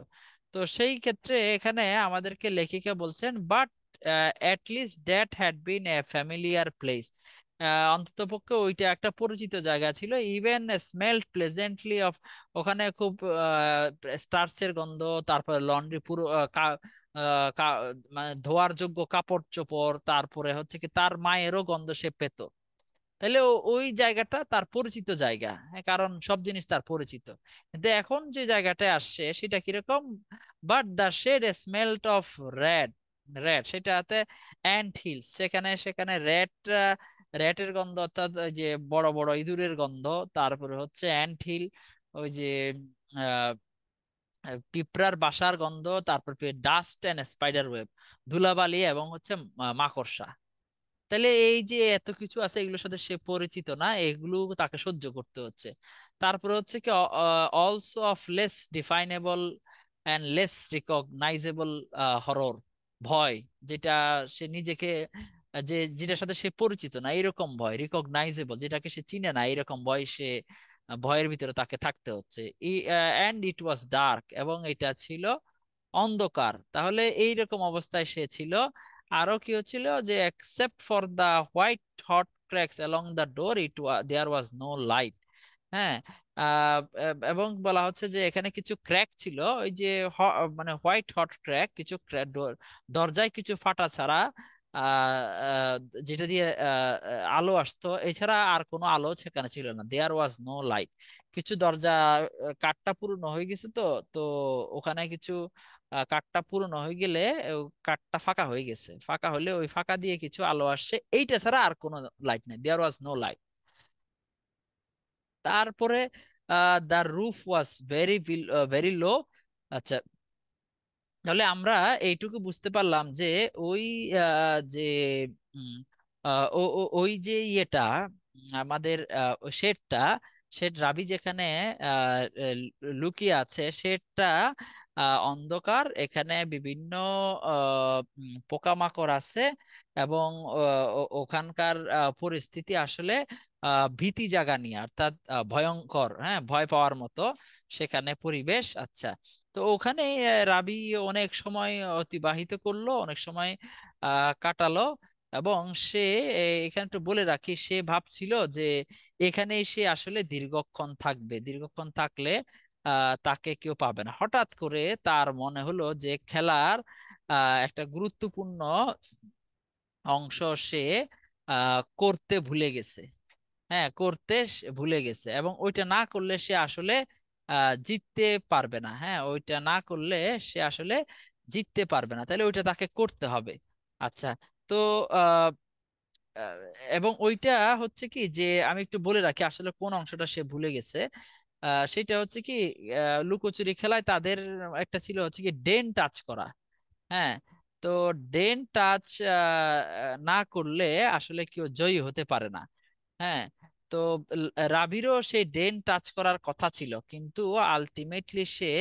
তো সেই ক্ষেত্রে এখানে আমাদেরকে লেখিকা বলছেন, but at least that had been a familiar place, অন্ততপক্ষে ওইটা একটা পরিচিত জায়গা ছিল, ইভেন স্মেলড প্লেজেন্টলি অফ, ওখানে খুব স্টার্চের গন্ধ, তারপরে লন্ড্রি পুরো মানে ধোয়ার যোগ্য কাপড় চোপড়, তারপরে হচ্ছে কি তার মায়েরও গন্ধ সে পেত। তাহলে ওই জায়গাটা তার পরিচিত জায়গা, হ্যাঁ, কারণ সব জিনিস তার পরিচিত। কিন্তু এখন যে জায়গাটায় আসছে সেটা কিরকম, but the shed smelled of rat, rat সেটাতে অ্যান্ট হিলস, সেখানে সেখানে র্যাট, র্যাটের গন্ধ, অর্থাৎ ওই যে বড় বড় ইঁদুরের গন্ধ, তারপরে হচ্ছে অ্যান্ট হিল, ওই যে আহ পিঁপড়ার বাসার গন্ধ, তারপর ডাস্ট এন্ড স্পাইডার ওয়েব, ধুলাবালি এবং হচ্ছে মাকড়সা। তাহলে এই যে এত কিছু আছে, এগুলোর সাথে সে পরিচিত না, এগুলো তাকে সহ্য করতে হচ্ছে। তারপরে হচ্ছে কি, also of less definable and less recognisable horror, ভয়, যেটা সে নিজেকে যে যেটার সাথে সে পরিচিত না এরকম ভয়, রিকগনাইজেবল, যেটাকে সে চিনে না এরকম ভয়, সে ভয়ের ভিতরে তাকে থাকতে হচ্ছে। এন্ড ইট ওয়াজ ডার্ক, এবং এটা ছিল অন্ধকার। তাহলে এইরকম অবস্থায় সে ছিল। আরো কি হচ্ছিল যে except for the white hot cracks along the door it there was no light. হ্যাঁ, এবং বলা হচ্ছে যে এখানে কিছু ক্র্যাক ছিল, ওই যে মানে হোয়াইট হট ক্র্যাক, কিছু দরজায় কিছু ফাটা ছাড়া, আহ, আহ, যেটা দিয়ে আলো আসতো, এছাড়া আর কোনো আলো সেখানে ছিল না। দেয়ার ওয়াজ নো লাইট। কিছু দরজা কাঠটা পুরনো হয়ে গেছে, তো তো ওখানে কিছু কাঠটা পুরনো হয়ে গেলে কাঠটা ফাঁকা হয়ে গেছে, ফাঁকা হলে ওই ফাঁকা দিয়ে কিছু আলো আসছে, এইটা ছাড়া আর কোনো লাইট নেই। দেয়ার ওয়াজ নো লাইট। তারপরে দা রুফ ওয়াজ ভেরি লো। আচ্ছা, তাহলে আমরা এইটুকু বুঝতে পারলাম যে ওই যে উম, ওই যে ইয়েটা, আমাদের শেডটা, শেড রাবি যেখানে লুকিয়ে আছে, শেডটা অন্ধকার, এখানে বিভিন্ন পোকামাকড় আছে, এবং ওখানকার পরিস্থিতি আসলে ভীতি জাগানিয়া, অর্থাৎ ভয়ঙ্কর, হ্যাঁ, ভয় পাওয়ার মতো সেখানে পরিবেশ। আচ্ছা, তো ওখানে রাবি অনেক সময় অতিবাহিত করলো, অনেক সময় কাটালো, এবং সে এখানে একটু বলে রাখি, সে ভাবছিল যে এখানে সে আসলে দীর্ঘক্ষণ থাকবে, দীর্ঘক্ষণ থাকলে তাকে কেউ পাবে না। হঠাৎ করে তার মনে হলো যে খেলার একটা গুরুত্বপূর্ণ অংশ সে করতে ভুলে গেছে। হ্যাঁ, করতে ভুলে গেছে, এবং ওইটা না করলে সে আসলে জিততে পারবে না। হ্যাঁ, ওইটা না করলে সে আসলে জিততে পারবে না, তাহলে ওইটা তাকে করতে হবে। আচ্ছা, তো আহ, আহ, এবং ওইটা হচ্ছে কি, যে আমি একটু বলে রাখি আসলে কোন অংশটা সে ভুলে গেছে। সেটা হচ্ছে কি, লুকোচুরি খেলায় তাদের একটা ছিল হচ্ছে কি ডেন টাচ করা। হ্যাঁ, তো ডেন টাচ না করলে আসলে কেউ জয়ী হতে পারে না। হ্যাঁ, তো রাবিরও সেই ডেন টাচ করার কথা ছিল, কিন্তু আলটিমেটলি সে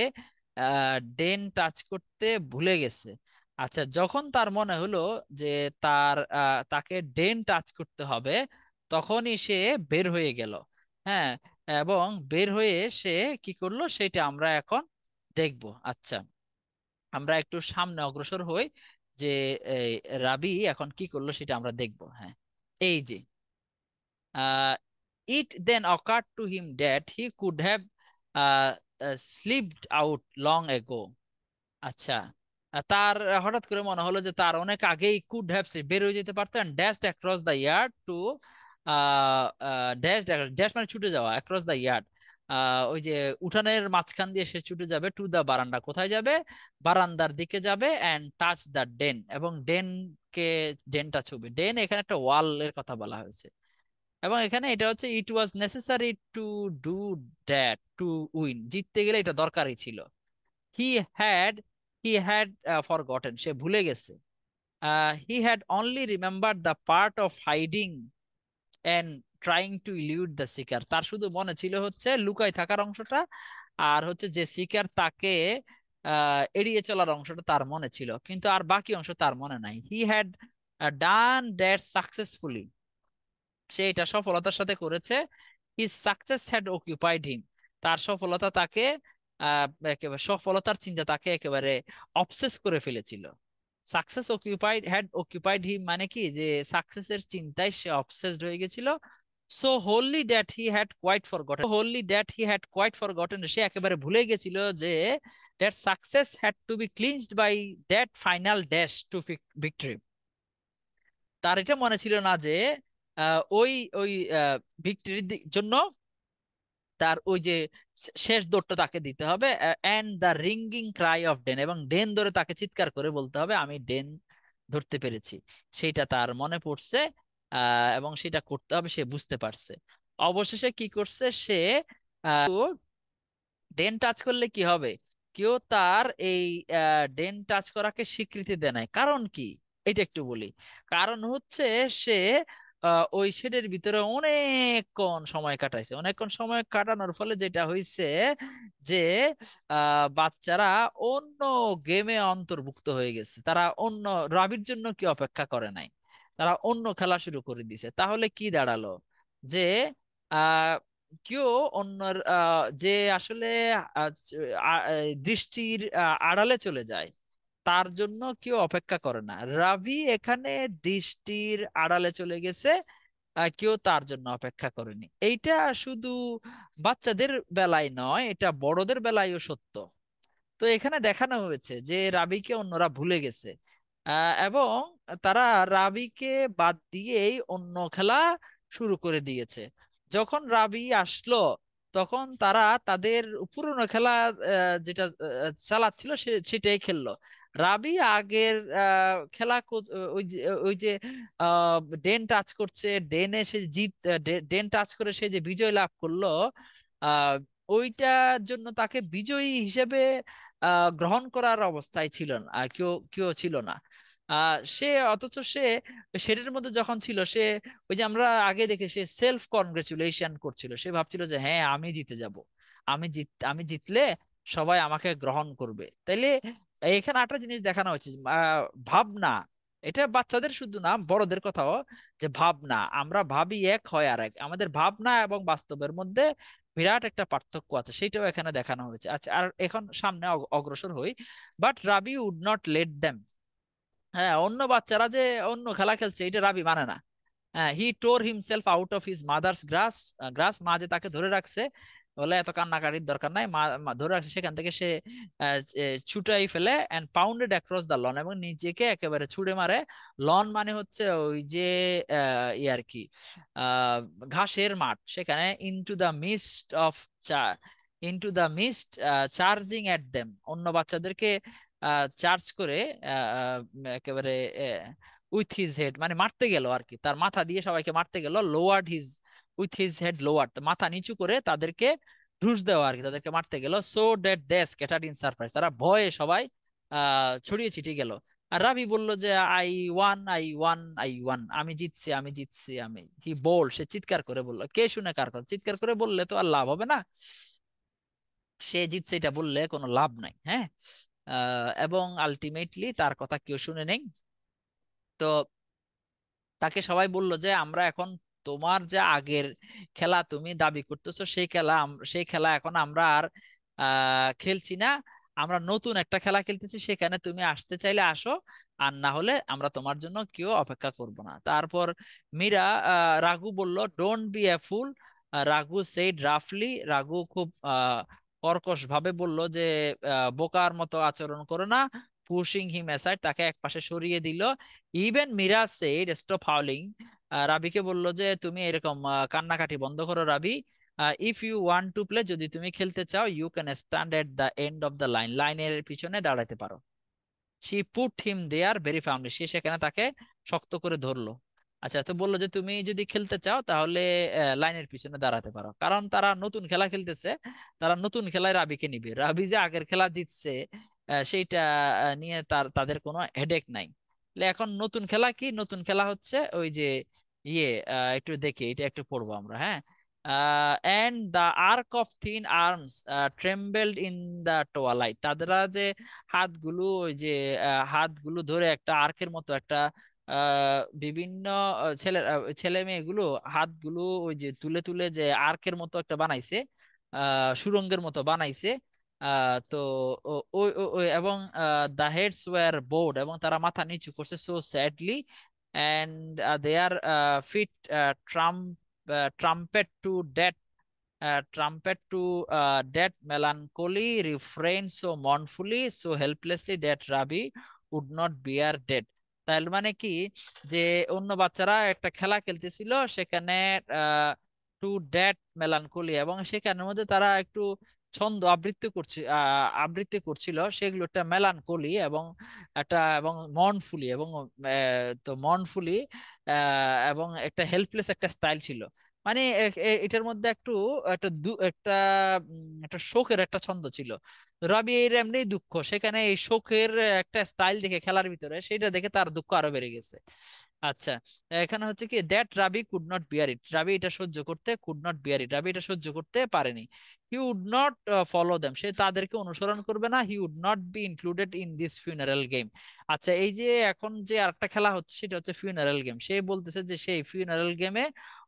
ডেন টাচ করতে ভুলে গেছে। আচ্ছা, যখন তার মনে হলো যে তাকে ডেন টাচ করতে হবে, তখনই সে বের হয়ে গেল। হ্যাঁ, এবং বের হয়ে সে কি করলো সেটা আমরা এখন দেখব। আচ্ছা, আমরা একটু সামনে অগ্রসর হই, যে এই, রাবি এখন কি করলো সেটা আমরা দেখব। হ্যাঁ, এই যে it then occurred to him that he could have slipped out long ago. আচ্ছা, তার হঠাৎ করে মনে হলো যে তার অনেক আগেই কুড হ্যাভ বের হয়ে যেতে পারতো, and dashed across the yard to, dash dash মানে ছুটে যাওয়া, অ্যাক্রস দ্য ইয়ার্ড, ওই যে উঠানের মাঝখান দিয়ে সে ছুটে যাবে, টু দা বারান্দা, কোথায় যাবে, বারান্দার দিকে যাবে, এন্ড টাচ দ্য ডেন, এবং ডেন কে, ডেনটা ছুবে। ডেন এখানে একটা ওয়াল এর কথা বলা হয়েছে, এবং এখানে এটা হচ্ছে it was necessary to do that to win, জিততে গেলে এটা দরকারই ছিল। He had he had forgotten, সে ভুলে গেছে। He had only remembered the part of hiding and trying to elude the seeker. তার শুধু মনে ছিল হচ্ছে লুকাই থাকার অংশটা, আর হচ্ছে যে সিকার তাকে এড়িয়ে চলার অংশটা তার মনে ছিল, কিন্তু আর বাকি অংশ তার মনে নাই। He had done that successfully, সে এটা সফলতার সাথে করেছে। His success had occupied him, তার সফলতা তাকে একেবারে, সফলতার চিন্তা তাকে একেবারে অবসেস করে ফেলেছিল। সাকসেস অকুপাইড হিম মানে কি, যে সাকসেসের চিন্তায় সে অবসেসড হয়ে গেছিল। So wholly that he had quite forgotten, সে একেবারে ভুলে গেছিল যে that success had to be cleansed by that final dash to victory. তার এটা মনে ছিল না যে ওই ওই ভিক্টরির জন্য তার ওই যে শেষ দৌড়টা তাকে দিতে হবে, and the ringing cry of den, এবং ডেন ধরে তাকে চিৎকার করে বলতে হবে আমি ডেন ধরতে পেরেছি। সেটা তার মনে পড়ছে, এবং সেটা করতে হবে, সে বুঝতে পারছে। অবশেষে কি করছে সে, ডেন টাচ করলে কি হবে, কেউ তার এই ডেন টাচ করাকে স্বীকৃতি দেয় নাই। কারণ কি, এটা একটু বলি। কারণ হচ্ছে সে ওই শেডের ভিতরে অনেকক্ষণ সময় কাটাইছে, অনেকক্ষণ সময় কাটানোর ফলে যেটা হয়েছে যে বাচ্চারা অন্য গেমে অন্তর্ভুক্ত হয়ে গেছে, তারা অন্য রাবির জন্য কি অপেক্ষা করে নাই। তারা অন্য খেলা শুরু করে দিছে। তাহলে কি দাঁড়ালো যে আহ কেউ অন্যর যে আসলে দৃষ্টির আড়ালে চলে যায় তার জন্য কেউ অপেক্ষা করে না। রাভি এখানে দৃষ্টির আড়ালে চলে গেছে, কেউ তার জন্য অপেক্ষা করেনি। এইটা শুধু বাচ্চাদের বেলায় নয়, এটা বড়দের বেলায়ও সত্য। তো এখানে দেখানো হয়েছে যে রাবিকে অন্যরা ভুলে গেছে, এবং তারা রাবিকে বাদ দিয়েই অন্য খেলা শুরু করে দিয়েছে। যখন রাবি আসলো তখন তারা তাদের পুরনো খেলা যেটা চালাচ্ছিল সেটাই খেললো। রাবি আগের খেলা ওই যে ডেন টাচ করছে, ডেনে সে ডেন টাচ করে সে যে বিজয় লাভ করলো, আহ ওইটার জন্য তাকে বিজয়ী হিসেবে গ্রহণ করার অবস্থায় ছিল না, কেউ কেউ ছিল না। সে অথচ সে সেটার মধ্যে যখন ছিল, সে ওই যে আমরা আগে দেখে সে সেলফ কনগ্রেচুলেশন করছিল, সে ভাবছিল যে হ্যাঁ আমি জিতে যাব, আমি জিতলে সবাই আমাকে গ্রহণ করবে। তাইলে এখানে একটা জিনিস দেখানো হচ্ছে, ভাবনা। এটা বাচ্চাদের শুধু না, বড়দের কথাও, যে ভাবনা, আমরা ভাবি এক হয় আর এক, আমাদের ভাবনা এবং বাস্তবের মধ্যে বিরাট একটা পার্থক্য আছে, সেটাও এখানে দেখানো হয়েছে। আচ্ছা, আর এখন সামনে অগ্রসর হই। But Rabi would not let them. হ্যাঁ, অন্য বাচ্চারা যে অন্য খেলা খেলছে এটা রাবি মানে না। He tore himself out of his mother's grasp, মা যে তাকে ধরে রাখছে, বলে এত কান্নাকাটির দরকার নাই, মা ধরে রাখছে, সেখান থেকে সে ছুটাই ফেলে অ্যান্ড পাউন্ডেড অ্যাক্রস দ্য লন, এবং নিজেকে একেবারে ছুড়ে মারে। লন মানে হচ্ছে ওই যে ই আর কি, আহ, ঘাসের মাঠ, সেখানে into the mist of charging at them, অন্য বাচ্চাদেরকে চার্জ করে একেবারে উইথ হিজ হেড, মানে মারতে গেল আর কি, তার মাথা দিয়ে সবাইকে মারতে গেল। Lowered his, with his head lowered, মাথা নিচু করে তাদেরকে ঢুস দেওয়া আর কি, তাদেরকে মারতে গেল। So that they scattered in surprise, তারা ভয়ে সবাই ছড়িয়ে ছিটিয়ে গেল। আর রাবি বলল যে আই ওয়ান, আমি জিতছি, আমি জিতছি, আমি হি বোল্ড, সে চিৎকার করে বললো। কে শুনে কার কথা? চিৎকার করে বললে তো আর লাভ হবে না, সে জিতছে এটা বললে কোনো লাভ নাই। হ্যাঁ, এবং আলটিমেটলি তার কথা কেউ শুনে নেই। তো তাকে সবাই বলল যে আমরা এখন তোমার যে আগের খেলা তুমি দাবি করতেছো, সেই খেলা এখন আমরা আর খেলছি না, আমরা নতুন একটা খেলা খেলতেছি, সেখানে তুমি আসতে চাইলে আসো, আর না হলে আমরা তোমার জন্য কেউ অপেক্ষা করব না। তারপর মীরা, রাঘু বলল don't be a fool. Raghu said রাফলি, রাঘু খুব কর্কশ ভাবে বলল যে বোকার মতো আচরণ করো না। পুশিং হিম অ্যাসাইড, তাকে একপাশে সরিয়ে দিল। Even Mira said stop howling, রাবিকে বলল যে তুমি এরকম কান্নাকাটি বন্ধ করো Ravi. If you want to play, যদি তুমি খেলতে চাও, you can stand at the end of the line, লাইনের পিছনে দাঁড়াতে পারো। She put him there very firmly, সে সেখানে তাকে শক্ত করে ধরলো। আচ্ছা, তো বললো যে তুমি যদি খেলতে চাও তাহলে লাইনের পিছনে দাঁড়াতে পারো, কারণ তারা নতুন খেলা খেলতেছে, তারা নতুন খেলায় রাবিকে নিবে। রাবি যে আগের খেলা জিতছে সেইটা নিয়ে তাদের কোনো হেডেক নাই। এখন নতুন খেলা কি? নতুন খেলা হচ্ছে ওই যে ইয়ে, একটু দেখি, এটা একটু পড়বো আমরা। হ্যাঁ, and the arc of thin arms trembled in the twilight, তাদেরা যে হাতগুলো, ওই যে হাতগুলো ধরে একটা আর্কের মতো একটা বিভিন্ন ছেলে মেয়েগুলো হাতগুলো ওই যে তুলে তুলে যে আর্কের মতো একটা বানাইছে, সুরঙ্গের মতো বানাইছে। তো এবং দা হেডস ওয়্যার বোর্ড, এবং তারা মাথা নিচু করছে, so sadly, and their feet trump trumpet to death, trumpet to that melancholy refrain so mournfully, so helplessly that Rabi would not bear dead. তার মানে কি, যে অন্য বাচ্চারা একটা খেলা খেলতেছিল, সেখানে টু ড্যাট মেলানকোলি, এবং সেখানের মধ্যে তারা একটু ছন্দ আবৃত্তি করছিল, সেগুলো একটা মেলানকোলি এবং এবং মর্নফুলি, এবং তো মর্নফুলি এবং একটা হেল্পলেস একটা স্টাইল ছিল। মানে এটার মধ্যে একটা শোকের একটা ছন্দ ছিল। রবি এর এমনি দুঃখ, সেখানে এই শোকের একটা স্টাইল দেখে খেলার ভিতরে, সেটা দেখে তার দুঃখ আরো বেড়ে গেছে। আচ্ছা, এখানে হচ্ছে কি দ্যাট রাবি কুড নট বিয়ার ইট, রাবি এটা সহ্য করতে, কুড নট বিয়ার ইট, রাবি এটা সহ্য করতে পারেনি। He would not follow them, সে তাদেরকে অনুসরণ করবে না। He would not be included in this funeral game. আচ্ছা, এই যে এখন যে আরেকটা খেলা হচ্ছে সেটা হচ্ছে ফিউনারাল গেম, সে বলতেছে যে সেই ফিউনারাল গেমে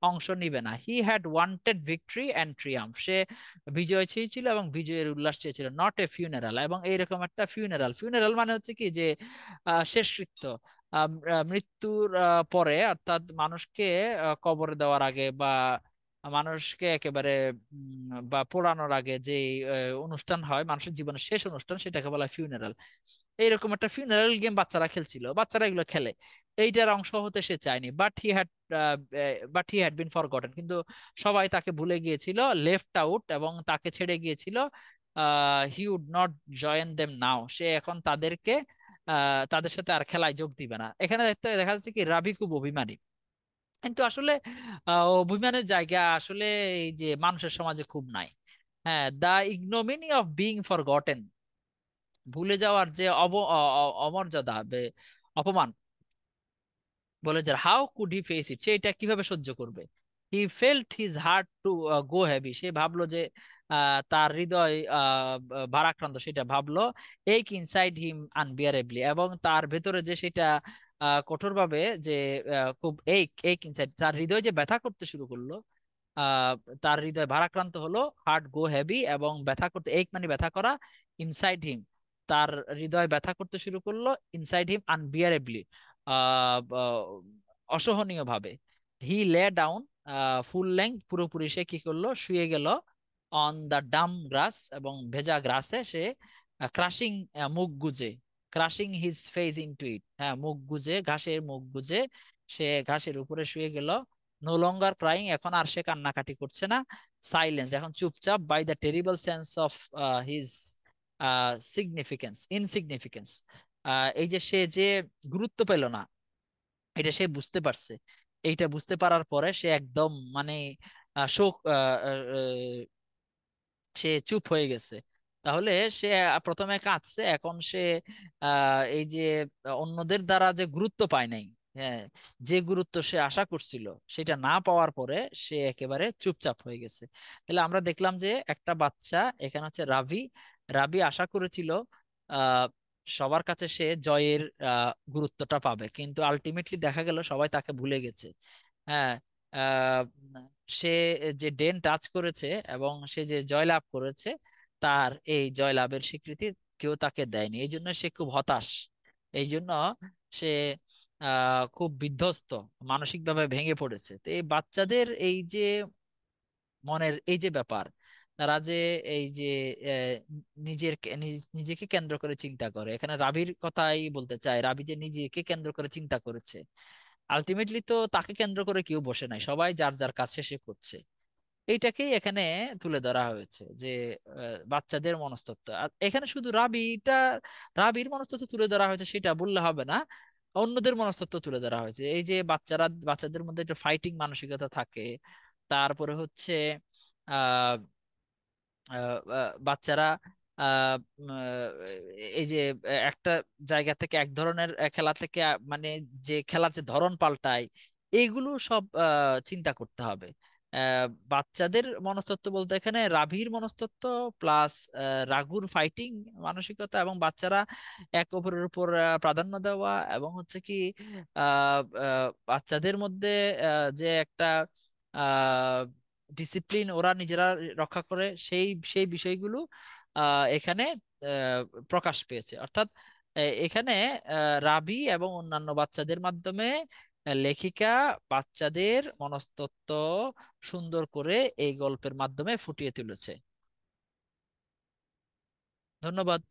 অংশ নিবে না। He had wanted victory and triumph, সে বিজয় চেয়েছিল এবং বিজয়ের উল্লাস চেয়েছিল, নট এ ফিউনারাল। এবং এইরকম একটা ফিউনারাল, ফিউনারাল মানে হচ্ছে কি যে শেষকৃত্য, মৃত্যুর পরে, অর্থাৎ মানুষকে কবরে দেওয়ার আগে বা মানুষকে একেবারে বা পোড়ানোর আগে যে অনুষ্ঠান হয় মানুষের জীবনের শেষ অনুষ্ঠান, সেটাকে বলা হয় ফিউনারাল। এইরকম একটা ফিউনারাল গেম বাচ্চারা খেলছিল, বাচ্চারা এগুলো খেলে, এইটার অংশ হতে সে চায়নি। But he had been forgotten, কিন্তু সবাই তাকে ভুলে গিয়েছিল, লেফট আউট, এবং তাকে ছেড়ে গিয়েছিল। He would not join them now, সে এখন তাদের সাথে আর খেলায় যোগ দিবে না। এখানে দেখা যাচ্ছে কি রাবি খুব অভিমানী, কিন্তু আসলে অভিমানের জায়গা আসলে এই যে মানুষের সমাজে খুব নাই। হ্যাঁ, the ignominy of being forgotten, ভুলে যাওয়ার যে অমর্যাদা, অপমান, বলে যে how could he face it, সে এটা কিভাবে সহ্য করবে। He felt his heart to go heavy, সে ভাবলো যে তার হৃদয় ভারাক্রান্ত, সেটা ভাবলো। এক ইনসাইড হিম আনবিয়ারেবলি, এবং তার ভেতরে যে সেটা কঠোরভাবে যে খুব এক ইনসাইড, তার হৃদয় যে ব্যথা করতে শুরু করলো, আহ তার হৃদয় ভারাক্রান্ত হলো, হার্ট গো হেভি, এবং ব্যথা করতে, এক মানে ব্যথা করা, ইনসাইড হিম, তার হৃদয় ব্যথা করতে শুরু করলো, ইনসাইড হিম আনবিয়ারেবলি, অসহনীয় ভাবে। হি লে ডাউন ফুল লেংথ, পুরোপুরি সে কি করলো, শুয়ে গেল, অন দা ডাম গ্রাস, এবং ভেজা গ্রাসে সে ক্রাশিং, মুখ গুজে, ক্রাশিং হিজ ফেস ইনটু ইট, হ্যাঁ মুখ গুজে, ঘাসের মুখ গুজে সে ঘাসের উপরে শুয়ে গেল। নো লঙ্গার ক্রাইং, এখন আর সে কান্নাকাটি করছে না। সাইলেন্স, এখন চুপচাপ। By the terrible sense of his insignificance, এই যে সে যে গুরুত্ব পেল না, এটা সে বুঝতে পারছে। এইটা বুঝতে পারার পরে সে একদম মানে শোক, সে চুপ হয়ে গেছে। তাহলে সে প্রথমে কাঁদছে, এখন সে এই যে অন্যদের দ্বারা যে গুরুত্ব পায় নাই, হ্যাঁ, যে গুরুত্ব সে আশা করছিল সেটা না পাওয়ার পরে সে একেবারে চুপচাপ হয়ে গেছে। তাহলে আমরা দেখলাম যে একটা বাচ্চা, এখানে হচ্ছে রাভি, রাভি আশা করেছিল আহ সবার কাছে সে জয়ের গুরুত্বটা পাবে, কিন্তু আলটিমেটলি দেখা গেল সবাই তাকে ভুলে গেছে। হ্যাঁ, আহ, সে যে ডেন টাচ করেছে এবং সে যে জয়লাভ করেছে, তার এই জয়লাভের স্বীকৃতি কেউ তাকে দেয়নি, এই জন্য সে খুব হতাশ। এই জন্য সে খুব বিধ্বস্ত, মানসিকভাবে ভেঙে পড়েছে। তো এই বাচ্চাদের এই যে মনের এই যে ব্যাপার, তারা যে এই যে আহ, নিজেকে কেন্দ্র করে চিন্তা করে, এখানে রাবির কথাই বলতে চাই, রাবি যে নিজেকে কেন্দ্র করে চিন্তা করেছে, আলটিমেটলি তো তাকে কেন্দ্র করে কেউ বসে নাই, সবাই যার যার কাজ শেষে করছে। এইটাকেই এখানে তুলে ধরা হয়েছে যে বাচ্চাদের মনস্তত্ত্ব। আর এখানে শুধু রাবির মনস্তত্ত্ব তুলে ধরা হয়েছে সেটা বললে হবে না, অন্যদের মনস্তত্ত্ব তুলে ধরা হয়েছে। এই যে বাচ্চাদের মধ্যে একটা ফাইটিং মানসিকতা থাকে, তারপরে হচ্ছে আহ বাচ্চারা আহ, উম, এই যে একটা জায়গা থেকে এক ধরনের খেলা থেকে মানে যে খেলার যে ধরন পাল্টায়, এইগুলো সব চিন্তা করতে হবে। বাচ্চাদের মনস্তত্ত্ব বলতে এখানে রাভির মনস্তত্ত্ব প্লাস রাগুর ফাইটিং মানসিকতা, এবং বাচ্চারা এক অপরের উপর প্রাধান্য দেওয়া, এবং হচ্ছে কি বাচ্চাদের মধ্যে যে একটা ডিসিপ্লিন ওরা নিজেরা রক্ষা করে, সেই সেই বিষয়গুলো এখানে আহ, প্রকাশ পেয়েছে। অর্থাৎ এখানে রাবি এবং অন্যান্য বাচ্চাদের মাধ্যমে লেখিকা বাচ্চাদের মনস্তত্ত্ব সুন্দর করে এই গল্পের মাধ্যমে ফুটিয়ে তুলেছে। ধন্যবাদ।